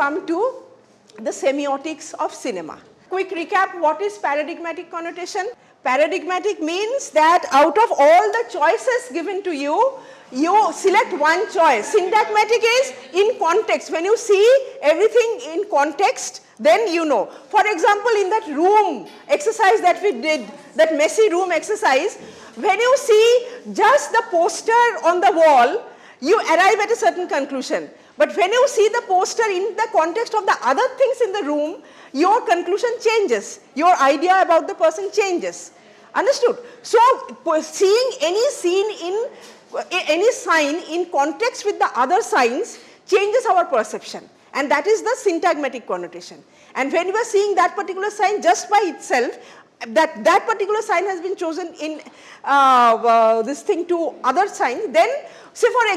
come to the semiotics of cinema. Quick recap, what is paradigmatic connotation? Paradigmatic means that out of all the choices given to you, you select one choice. Syntagmatic is in context. When you see everything in context, then you know. For example, in that room exercise that we did, that messy room exercise, when you see just the poster on the wall, you arrive at a certain conclusion. But when you see the poster in the context of the other things in the room, your conclusion changes. Your idea about the person changes. Understood? So, seeing any sign in context with the other signs changes our perception, and that is the syntagmatic connotation. And when we are seeing that particular sign just by itself, that particular sign has been chosen in this thing to other signs, then say for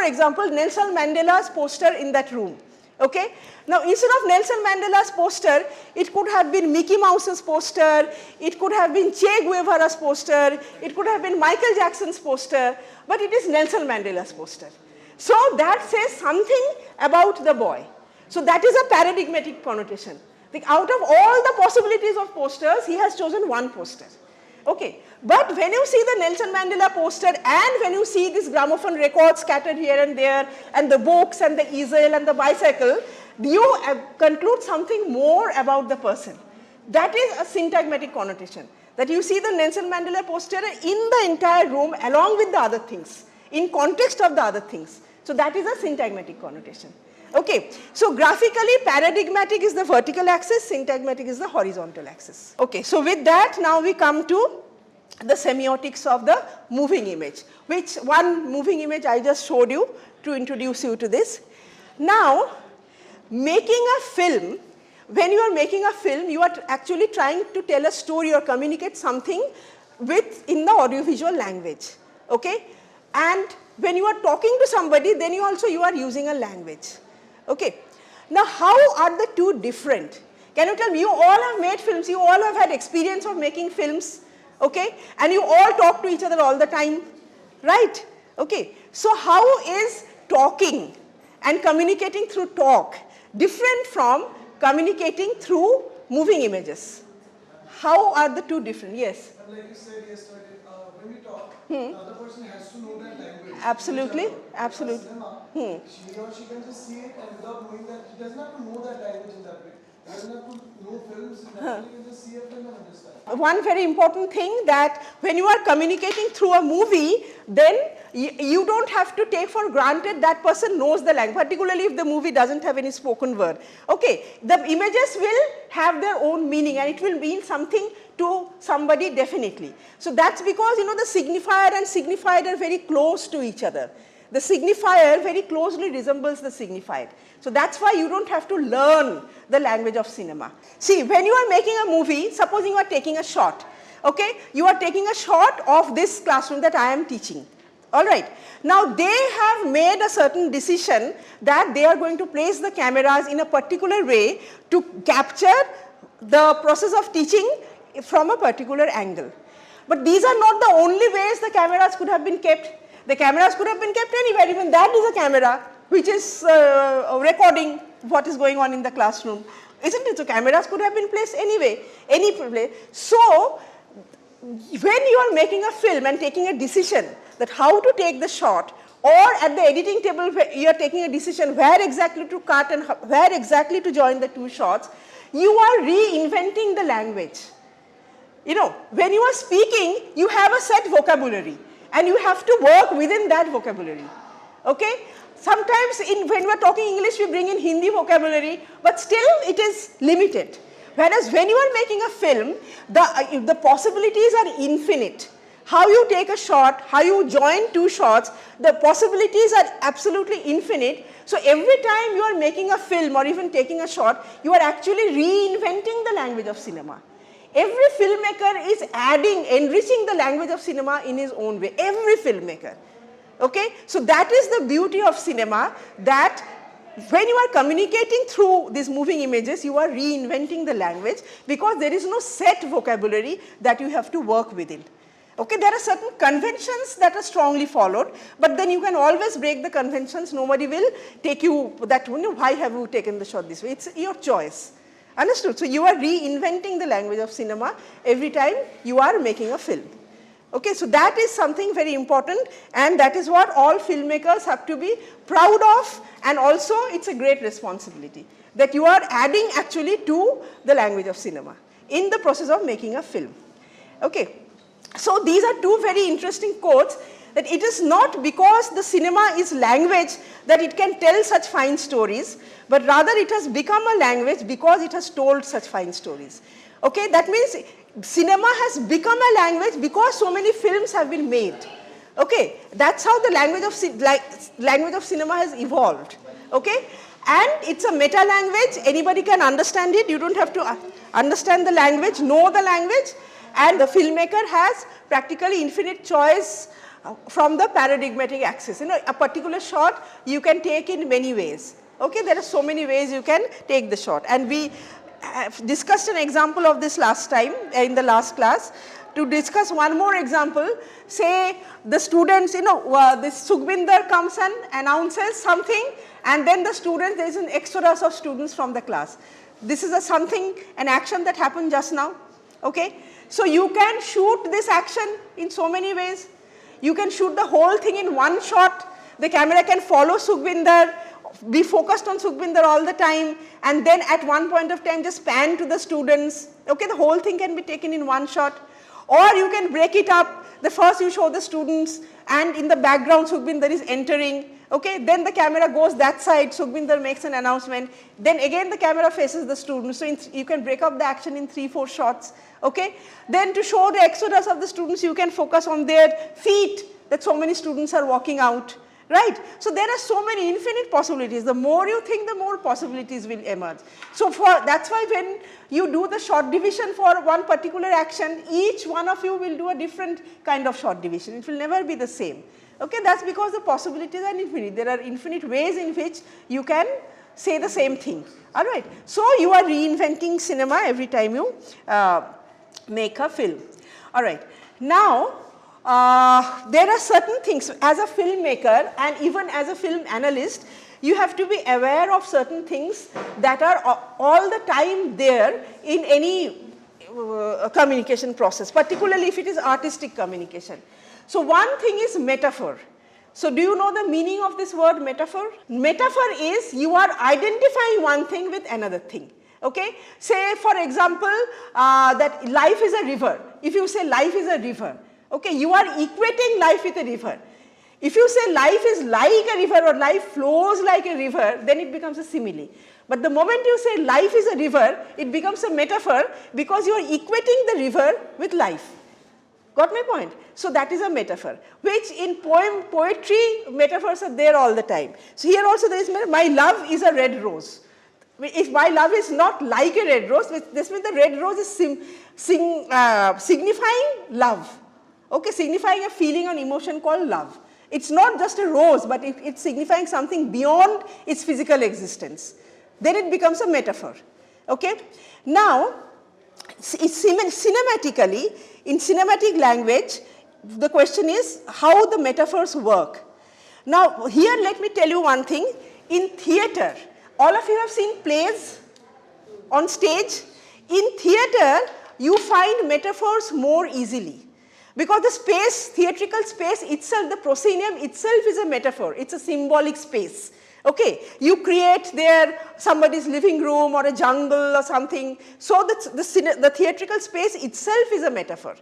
example Nelson Mandela's poster in that room. Okay. Now, instead of Nelson Mandela's poster, it could have been Mickey Mouse's poster, it could have been Che Guevara's poster, it could have been Michael Jackson's poster, but it is Nelson Mandela's poster. So, that says something about the boy. So, that is a paradigmatic connotation. Like out of all the possibilities of posters, he has chosen one poster. Okay. But when you see the Nelson Mandela poster and when you see this gramophone records scattered here and there and the books and the easel and the bicycle, you conclude something more about the person. That is a syntagmatic connotation. That you see the Nelson Mandela poster in the entire room along with the other things, in context of the other things. So, that is a syntagmatic connotation. Okay. So, graphically paradigmatic is the vertical axis, syntagmatic is the horizontal axis. Okay. So, with that now we come to the semiotics of the moving image, which one moving image I just showed you to introduce you to this. Now, making a film, when you are making a film, you are actually trying to tell a story or communicate something in the audiovisual language. Okay? And when you are talking to somebody, then you are using a language. Okay. Now, how are the two different? Can you tell me, you all have made films, you all have had experience of making films, okay? And you all talk to each other all the time, right? Okay. So, how is talking and communicating through talk different from communicating through moving images? How are the two different? Yes? Like you said yesterday, when we talk, the other person has to know that language. Absolutely, absolutely. Cinema, she or she can just see it and without knowing that, she doesn't have to know that language in that way. She doesn't have to know films in that way, you can just see a film and understand. One very important thing that when you are communicating through a movie, then you don't have to take for granted that person knows the language, particularly if the movie doesn't have any spoken word. Okay, the images will have their own meaning and it will mean something to somebody definitely. So, that's because the signifier and signified are very close to each other. The signifier very closely resembles the signified. So, that's why you don't have to learn the language of cinema. See, when you are making a movie, supposing you are taking a shot, okay, you are taking a shot of this classroom that I am teaching. Alright. Now, they have made a certain decision that they are going to place the cameras in a particular way to capture the process of teaching from a particular angle. But these are not the only ways the cameras could have been kept. The cameras could have been kept anywhere, even that is a camera which is recording what is going on in the classroom, isn't it? So, cameras could have been placed anyway, any place. So, when you are making a film and taking a decision that how to take the shot, or at the editing table you are taking a decision where exactly to cut and where exactly to join the two shots, you are reinventing the language. When you are speaking, you have a set vocabulary and you have to work within that vocabulary. Okay? Sometimes when we are talking English, we bring in Hindi vocabulary, but still it is limited. Whereas when you are making a film, the possibilities are infinite. How you take a shot, how you join two shots, the possibilities are absolutely infinite. So, every time you are making a film or even taking a shot, you are actually reinventing the language of cinema. Every filmmaker is enriching the language of cinema in his own way, every filmmaker. Okay? So, that is the beauty of cinema, that when you are communicating through these moving images, you are reinventing the language because there is no set vocabulary that you have to work within. Okay, there are certain conventions that are strongly followed, but then you can always break the conventions. Nobody will take you that, why have you taken the shot this way? It's your choice. Understood? So you are reinventing the language of cinema every time you are making a film. Okay, so that is something very important, and that is what all filmmakers have to be proud of, and also it's a great responsibility that you are adding actually to the language of cinema in the process of making a film. Okay. So these are two very interesting quotes, that it is not because the cinema is language that it can tell such fine stories, but rather it has become a language because it has told such fine stories. Okay, that means cinema has become a language because so many films have been made. Okay, that's how the language of cinema has evolved. Okay, and it's a meta language, anybody can understand it, you don't have to understand the language, know the language. And the filmmaker has practically infinite choice from the paradigmatic axis. A particular shot you can take in many ways. Okay, there are so many ways you can take the shot. And we discussed an example of this last time in the last class. To discuss one more example, say the students, this Sukhbinder comes and announces something, and then the students, there is an exodus of students from the class. This is an action that happened just now. Okay. So you can shoot this action in so many ways. You can shoot the whole thing in one shot. The camera can follow Sukhbinder, be focused on Sukhbinder all the time, and then at one point of time just pan to the students. Okay, the whole thing can be taken in one shot. Or you can break it up. The first you show the students, and in the background Sukhbinder is entering. Okay, then the camera goes that side, Sukhbinder makes an announcement, then again the camera faces the students. So you can break up the action in 3-4 shots. Okay, then to show the exodus of the students, you can focus on their feet, that so many students are walking out, right? So there are so many infinite possibilities. The more you think, the more possibilities will emerge. So that's why when you do the shot division for one particular action, each one of you will do a different kind of shot division. It will never be the same. Okay, that's because the possibilities are infinite. There are infinite ways in which you can say the same thing. All right. So you are reinventing cinema every time you make a film. All right. Now, there are certain things as a filmmaker and even as a film analyst, you have to be aware of certain things that are all the time there in any communication process, particularly if it is artistic communication. So one thing is metaphor. So do you know the meaning of this word metaphor? Metaphor is you are identifying one thing with another thing. Okay, say for example that life is a river. If you say life is a river, okay, you are equating life with a river. If you say life is like a river or life flows like a river, then it becomes a simile. But the moment you say life is a river, it becomes a metaphor because you are equating the river with life. Got my point? So that is a metaphor, which in poetry, metaphors are there all the time. So here also there is, my love is a red rose. If my love is not like a red rose, this means the red rose is signifying love. Okay, signifying a feeling or emotion called love. It's not just a rose, but it's signifying something beyond its physical existence. Then it becomes a metaphor. Okay? Now, cinematically, in cinematic language, the question is how the metaphors work. Now, here let me tell you one thing. In theater, all of you have seen plays on stage. In theater, you find metaphors more easily. Because the space, theatrical space itself, the proscenium itself is a metaphor. It's a symbolic space. Okay, you create there somebody's living room or a jungle or something. So the theatrical space itself is a metaphor.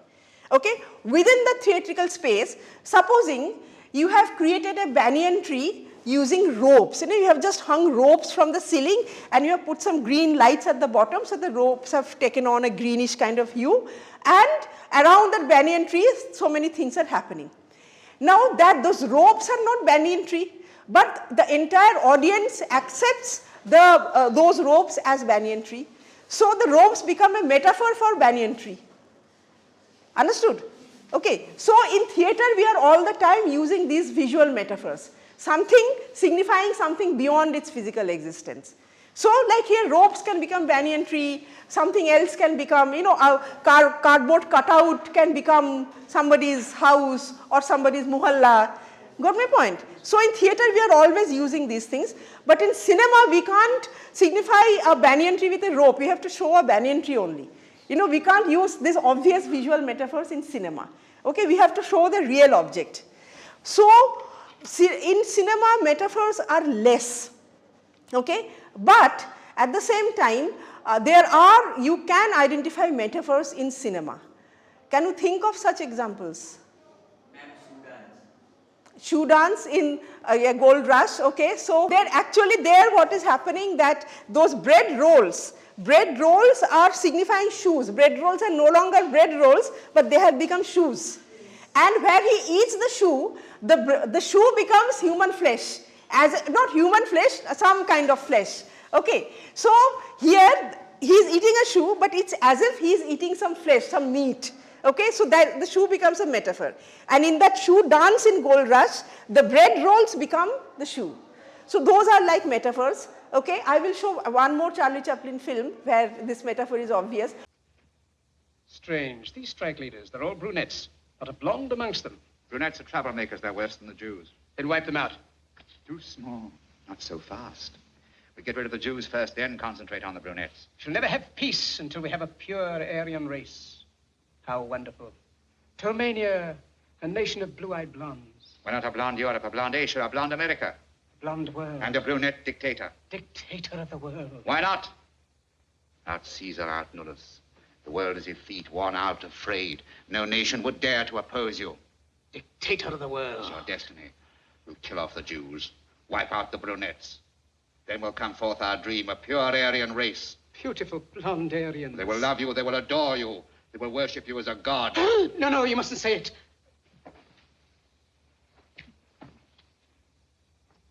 Okay, within the theatrical space, supposing you have created a banyan tree using ropes. You have just hung ropes from the ceiling and you have put some green lights at the bottom, so the ropes have taken on a greenish kind of hue, and around that banyan tree so many things are happening. Now that those ropes are not banyan tree, but the entire audience accepts those ropes as banyan tree. So the ropes become a metaphor for banyan tree. Understood? Okay, so in theater we are all the time using these visual metaphors. Something signifying something beyond its physical existence. So like here ropes can become banyan tree, something else can become, a cardboard cutout can become somebody's house or somebody's muhalla. Got my point? So in theatre we are always using these things, but in cinema we can't signify a banyan tree with a rope, we have to show a banyan tree only. We can't use these obvious visual metaphors in cinema. Okay, we have to show the real object. So in cinema metaphors are less. Okay, but at the same time you can identify metaphors in cinema. Can you think of such examples? Shoe dance in a gold rush. Okay, so there what is happening, that those bread rolls are signifying shoes. Bread rolls are no longer bread rolls, but they have become shoes. And where he eats the shoe, the shoe becomes human flesh, not human flesh, some kind of flesh. Okay, so here he is eating a shoe, but it's as if he is eating some flesh, some meat. Okay, so that the shoe becomes a metaphor. And in that shoe dance in Gold Rush, the bread rolls become the shoe. So those are like metaphors. Okay, I will show one more Charlie Chaplin film where this metaphor is obvious. Strange, these strike leaders, they're all brunettes, not a blonde amongst them. Brunettes are troublemakers, they're worse than the Jews. Then wipe them out. Too small, not so fast. We get rid of the Jews first, then concentrate on the brunettes. Shall never have peace until we have a pure Aryan race. How wonderful. Tulmania, a nation of blue-eyed blondes. Why not a blonde Europe, a blonde Asia, a blonde America? A blonde world. And a brunette dictator. Dictator of the world. Why not? Out Caesar, out Nullus. The world is effete, worn out, afraid. No nation would dare to oppose you. Dictator of the world. It's your destiny. We'll kill off the Jews, wipe out the brunettes. Then will come forth our dream, a pure Aryan race. Beautiful blonde Aryans. They will love you, they will adore you. They will worship you as a god. No, you mustn't say it.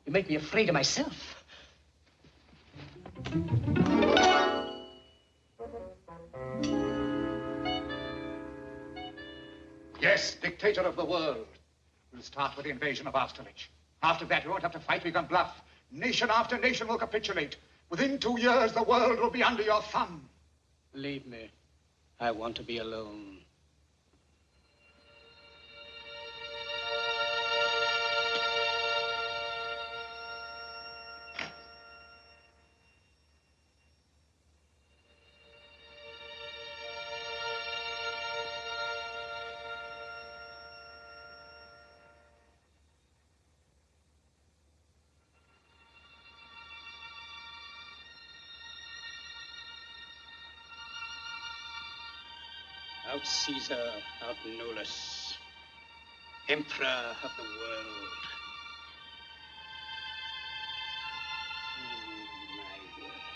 You make me afraid of myself. Yes, dictator of the world. We'll start with the invasion of Austerlitz. After that, we won't have to fight, we can bluff. Nation after nation will capitulate. Within 2 years, the world will be under your thumb. Leave me. I want to be alone. Out Caesar, out Nullus, Emperor of the world. My word.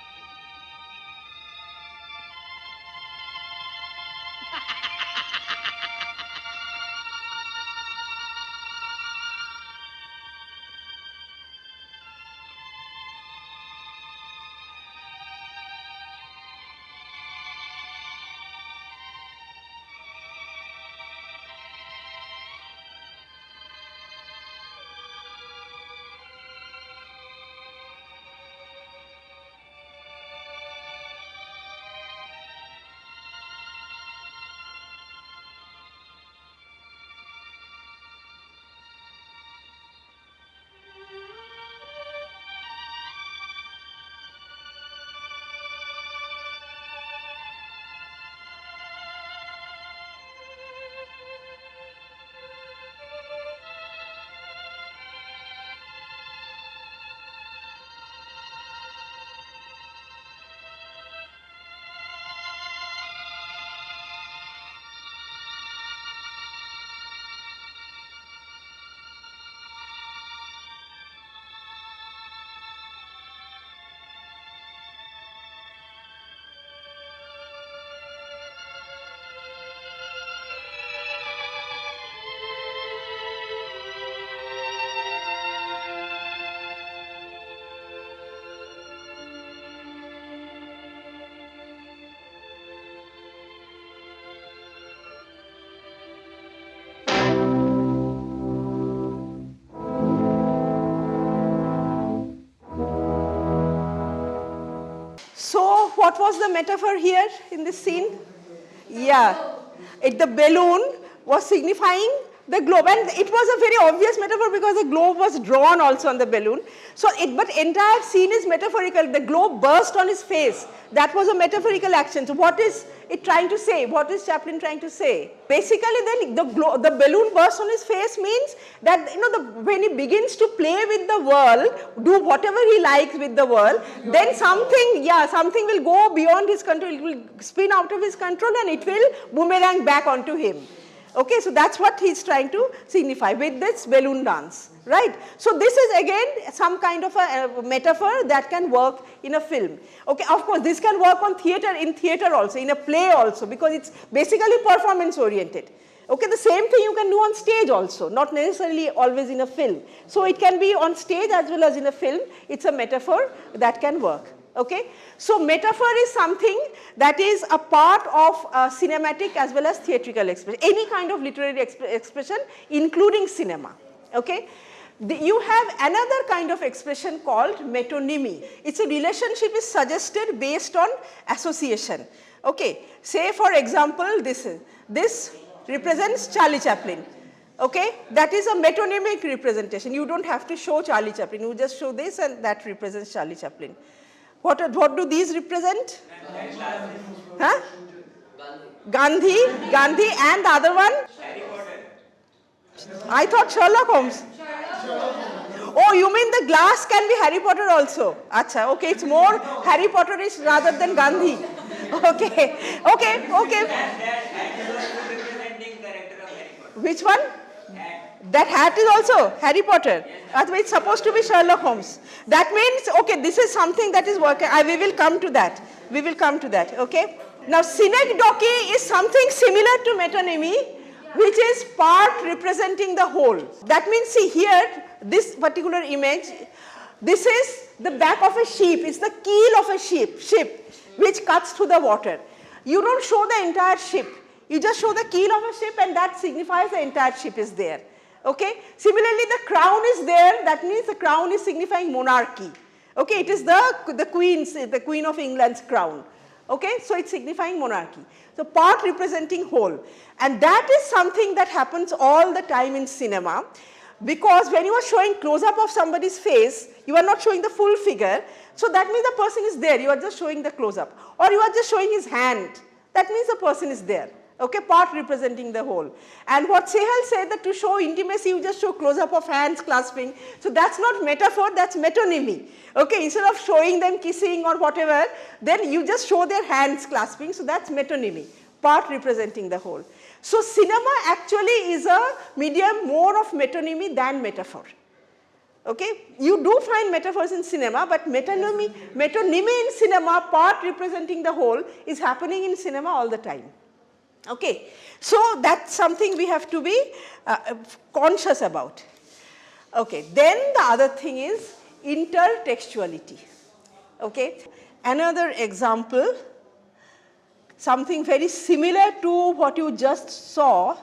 a metaphor here in this scene? Yeah. The balloon was signifying the globe, and it was a very obvious metaphor because the globe was drawn also on the balloon. So, but entire scene is metaphorical. The globe burst on his face. That was a metaphorical action. So, what is it trying to say? What is Chaplin trying to say? Basically, then the balloon burst on his face means that when he begins to play with the world, do whatever he likes with the world, then something will go beyond his control. It will spin out of his control and it will boomerang back onto him. Okay, so that's what he's trying to signify with this balloon dance, right? So this is again some kind of a metaphor that can work in a film. Okay, of course this can work in theater also, in a play also, because it's basically performance oriented. Okay, the same thing you can do on stage also, not necessarily always in a film. So it can be on stage as well as in a film. It's a metaphor that can work. Okay, so metaphor is something that is a part of cinematic as well as theatrical expression, any kind of literary expression including cinema. Okay, you have another kind of expression called metonymy. It's a relationship is suggested based on association. Okay, say for example this represents Charlie Chaplin. Okay, that is a metonymic representation. You don't have to show Charlie Chaplin, you just show this and that represents Charlie Chaplin. What do these represent? Huh? Gandhi and the other one? I thought Sherlock Holmes. Oh, you mean the glass can be Harry Potter also? Acha, okay, it's more Harry Potterish rather than Gandhi. Okay. Which one? That hat is also Harry Potter. It's supposed to be Sherlock Holmes. That means, okay, this is something that is working. We will come to that. Okay. Now, synecdoche is something similar to metonymy, which is part representing the whole. That means, see here, this particular image, this is the back of a sheep. It's the keel of a ship, which cuts through the water. You don't show the entire ship. You just show the keel of a ship, and that signifies the entire ship is there. Okay. Similarly, the crown is there. That means the crown is signifying monarchy. Okay. It is the Queen of England's crown. Okay. So it's signifying monarchy. So part representing whole, and that is something that happens all the time in cinema, because when you are showing close up of somebody's face, you are not showing the full figure. So that means the person is there. You are just showing the close up, or you are just showing his hand. That means the person is there. Okay, part representing the whole. And what Sehal said, that to show intimacy, you just show close-up of hands clasping. So that's not metaphor, that's metonymy. Okay, instead of showing them kissing or whatever, then you just show their hands clasping. So that's metonymy, part representing the whole. So cinema actually is a medium more of metonymy than metaphor. Okay, you do find metaphors in cinema, but metonymy in cinema, part representing the whole, is happening in cinema all the time. Okay, so that's something we have to be conscious about. Okay, then the other thing is intertextuality. Okay, another example, something very similar to what you just saw.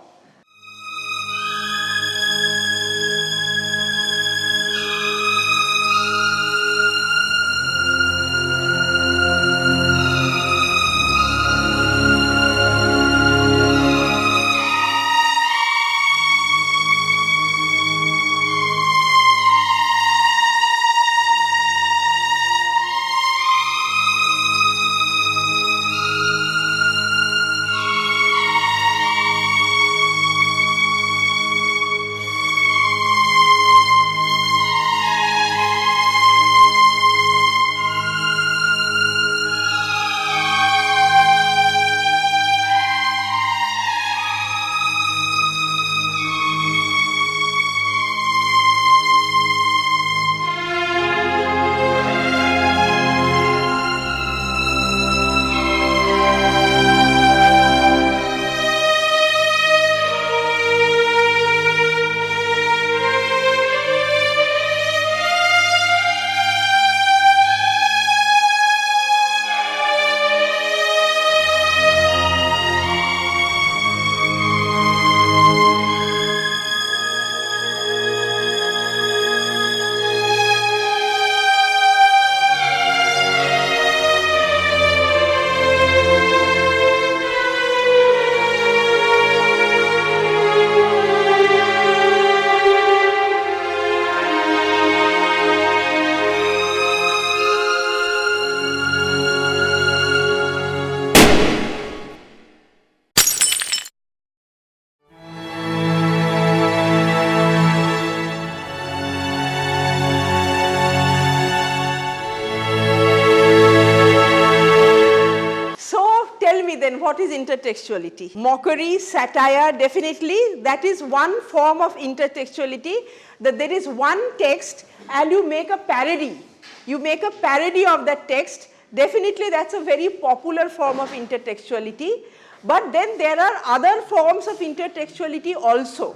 is intertextuality? Mockery, satire, definitely that is one form of intertextuality, that there is one text and you make a parody. You make a parody of that text. Definitely that's a very popular form of intertextuality. But then there are other forms of intertextuality also.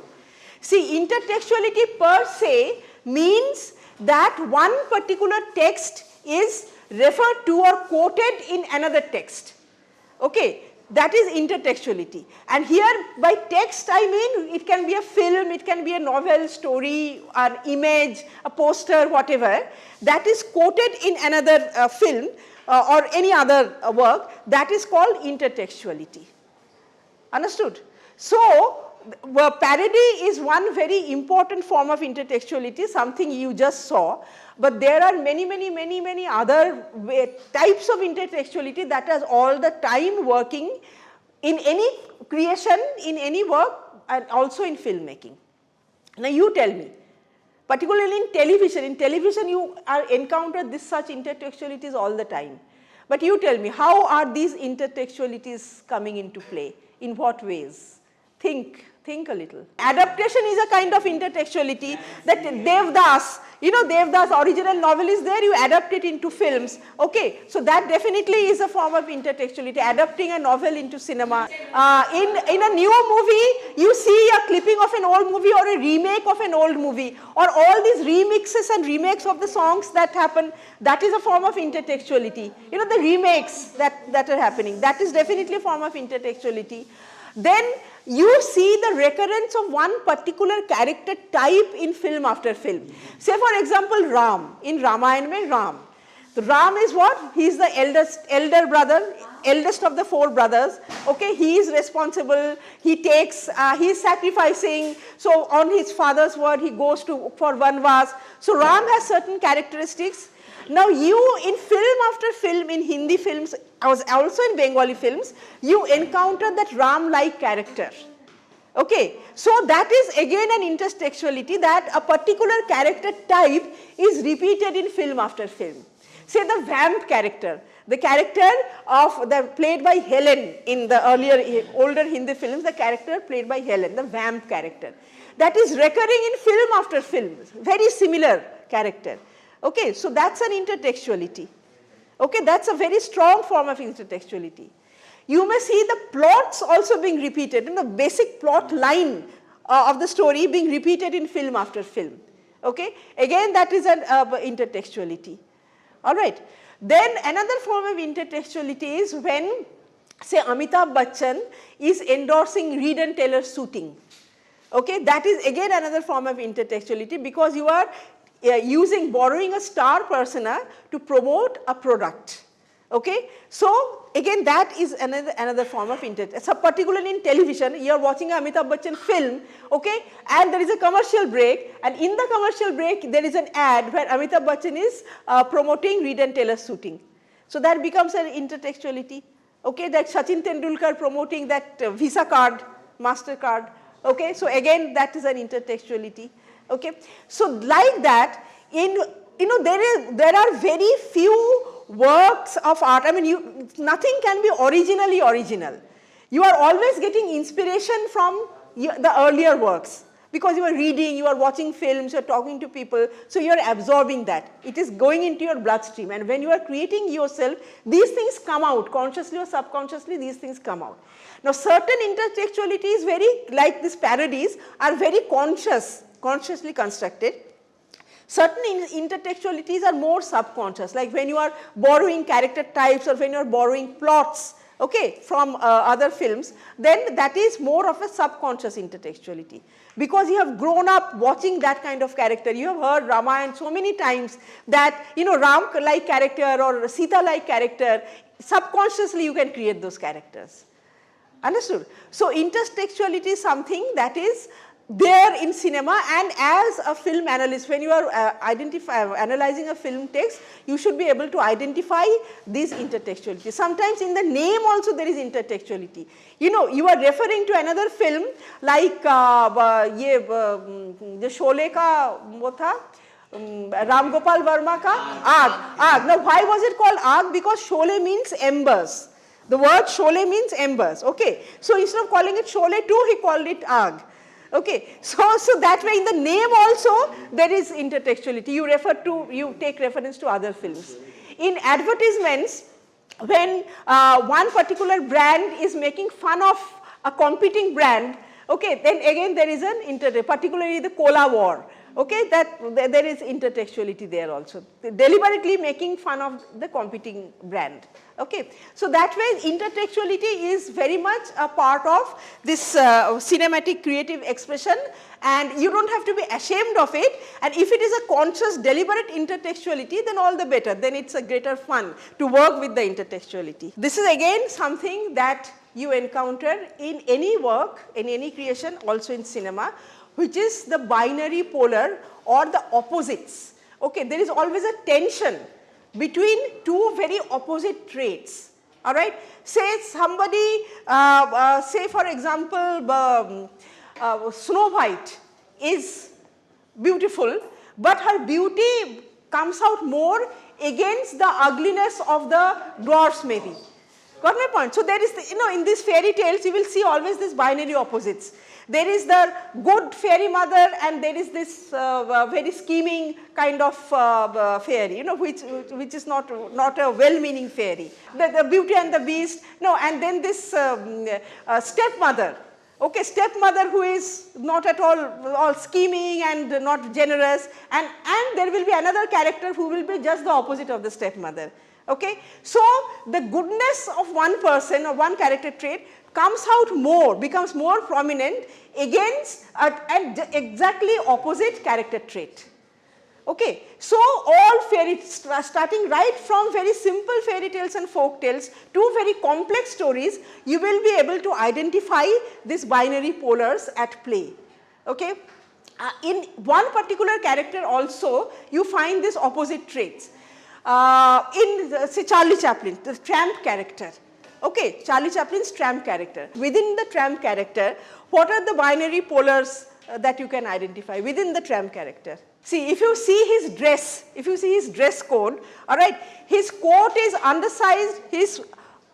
See, intertextuality per se means that one particular text is referred to or quoted in another text. Okay, that is intertextuality. And here by text I mean it can be a film, it can be a novel, story, or image, a poster, whatever, that is quoted in another film or any other work, that is called intertextuality. Understood? So, parody is one very important form of intertextuality, something you just saw, but there are many other types of intertextuality that is all the time working in any creation, in any work, and also in filmmaking. Now you tell me, particularly in television you encounter this such intertextualities all the time. But you tell me, how are these intertextualities coming into play? In what ways? Think a little. Adaptation is a kind of intertextuality that Devdas, you know, Devdas original novel is there, you adapt it into films, okay. So that definitely is a form of intertextuality, adapting a novel into cinema. In a new movie, you see a clipping of an old movie or a remake of an old movie, or all these remixes and remakes of the songs that happen, that is a form of intertextuality. You know, the remakes that are happening, that is definitely a form of intertextuality. Then you see the recurrence of one particular character type in film after film. Say for example Ram, in Ramayana mein Ram. The Ram is what? He is the elder brother, eldest of the 4 brothers, okay, he is responsible, he takes, he is sacrificing, so on his father's word he goes for Vanvas. So Ram has certain characteristics. Now you in film after film, in Hindi films, also in Bengali films, you encounter that Ram-like character. Okay, so that is again an intertextuality, that a particular character type is repeated in film after film. Say the vamp character, the character of played by Helen in the older Hindi films, the character played by Helen, the vamp character. That is recurring in film after film, very similar character. Okay, so that's an intertextuality. Okay, that's a very strong form of intertextuality. You may see the plots also being repeated, the basic plot line of the story being repeated in film after film. Okay, again that is an intertextuality. All right. Then another form of intertextuality is when, say, Amitabh Bachchan is endorsing Reed and Taylor suiting. Okay, that is again another form of intertextuality, because you are borrowing a star persona to promote a product. Okay, so again that is another form of intertextuality. So particularly in television, you are watching a Amitabh Bachchan film, okay, and there is a commercial break, and in the commercial break there is an ad where Amitabh Bachchan is promoting Reed and Taylor suiting. So that becomes an intertextuality. Okay, that Sachin Tendulkar promoting that Visa card, MasterCard. Okay, so again that is an intertextuality. Okay, so like that, there are very few works of art. I mean, nothing can be originally original. You are always getting inspiration from the earlier works, because you are reading, you are watching films, you are talking to people, so you are absorbing that. It is going into your bloodstream, and when you are creating yourself, these things come out, consciously or subconsciously, these things come out. Now, certain intertextualities, like these parodies, are very consciously constructed. Certain intertextualities are more subconscious, like when you are borrowing character types or when you are borrowing plots, okay, from other films, then that is more of a subconscious intertextuality, because you have grown up watching that kind of character. You have heard Ramayana so many times that, Ram-like character or Sita-like character, subconsciously you can create those characters. Understood? So intertextuality is something that is there in cinema, and as a film analyst, when you are analyzing a film text, you should be able to identify these intertextualities. Sometimes in the name also there is intertextuality. You are referring to another film like the Sholay ka wo tha, Ram Gopal Verma ka Aag. Now why was it called Aag? Because Sholay means embers. The word Sholay means embers, okay. So instead of calling it Sholay 2, he called it Aag. Okay, so that way in the name also there is intertextuality. You take reference to other films. In advertisements, when one particular brand is making fun of a competing brand, okay, then again there is an particularly the cola war. Okay, that there is intertextuality there also, deliberately making fun of the competing brand. Okay, so that way intertextuality is very much a part of this cinematic creative expression, and you don't have to be ashamed of it. And if it is a conscious, deliberate intertextuality, then all the better. Then it's a greater fun to work with the intertextuality. This is again something that you encounter in any work, in any creation, also in cinema, which is the binary polar or the opposites. Okay, there is always a tension between two very opposite traits. All right, say somebody, say for example, Snow White is beautiful, but her beauty comes out more against the ugliness of the dwarfs maybe. Got my point? So there is, in these fairy tales you will see always this binary opposites. There is the good fairy mother and there is this very scheming kind of fairy, which is not a well-meaning fairy. The Beauty and the Beast, and then this stepmother. Okay, stepmother who is not at all scheming and not generous, and there will be another character who will be just the opposite of the stepmother. Okay, so the goodness of one person or one character trait comes out more, becomes more prominent against an exactly opposite character trait. Okay, so all starting right from very simple fairy tales and folk tales to very complex stories, you will be able to identify these binary polars at play. Okay, in one particular character also you find these opposite traits. Say Charlie Chaplin, the tramp character. Okay, Charlie Chaplin's tramp character. Within the tramp character, what are the binary polars that you can identify within the tramp character? See, if you see his dress, if you see his dress code, all right, his coat is undersized, his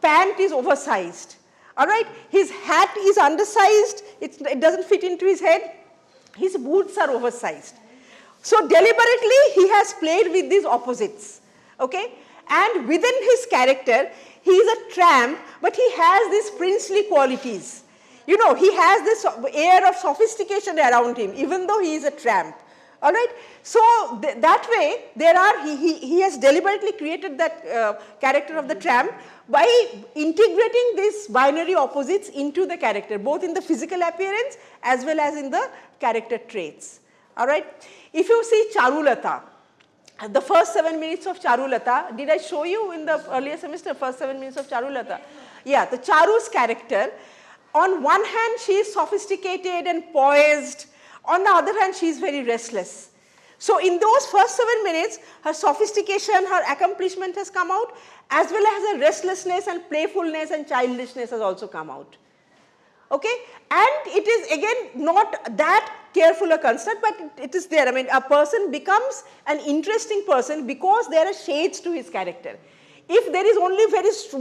pant is oversized, all right, his hat is undersized, it doesn't fit into his head, his boots are oversized. So deliberately he has played with these opposites, okay, and within his character, he is a tramp, but he has these princely qualities. He has this air of sophistication around him, even though he is a tramp. All right. So that way, he has deliberately created that character of the tramp by integrating these binary opposites into the character, both in the physical appearance as well as in the character traits. All right. If you see Charulata, the first 7 minutes of Charulata, did I show you in the earlier semester, first 7 minutes of Charulata? Yeah, the Charu's character, on one hand she is sophisticated and poised, on the other hand she is very restless. So in those first 7 minutes, her sophistication, her accomplishment has come out, as well as her restlessness and playfulness and childishness has also come out. Okay, and it is again not that careful a construct, but it is there. I mean, a person becomes an interesting person because there are shades to his character. If there is only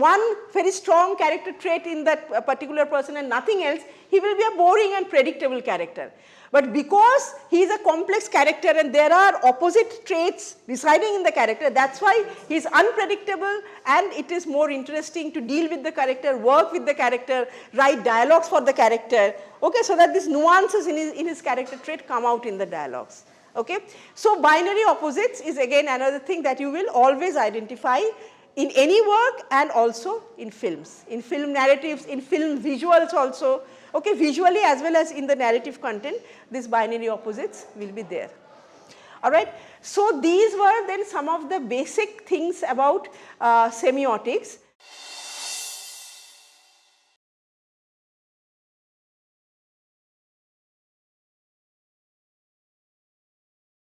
one very strong character trait in that particular person and nothing else, he will be a boring and predictable character. But because he is a complex character and there are opposite traits residing in the character, that's why he is unpredictable and it is more interesting to deal with the character, work with the character, write dialogues for the character, okay, so that these nuances in his character trait come out in the dialogues. Okay. So binary opposites is again another thing that you will always identify in any work and also in films, in film narratives, in film visuals also. Okay, visually as well as in the narrative content, these binary opposites will be there. All right. So these were then some of the basic things about semiotics.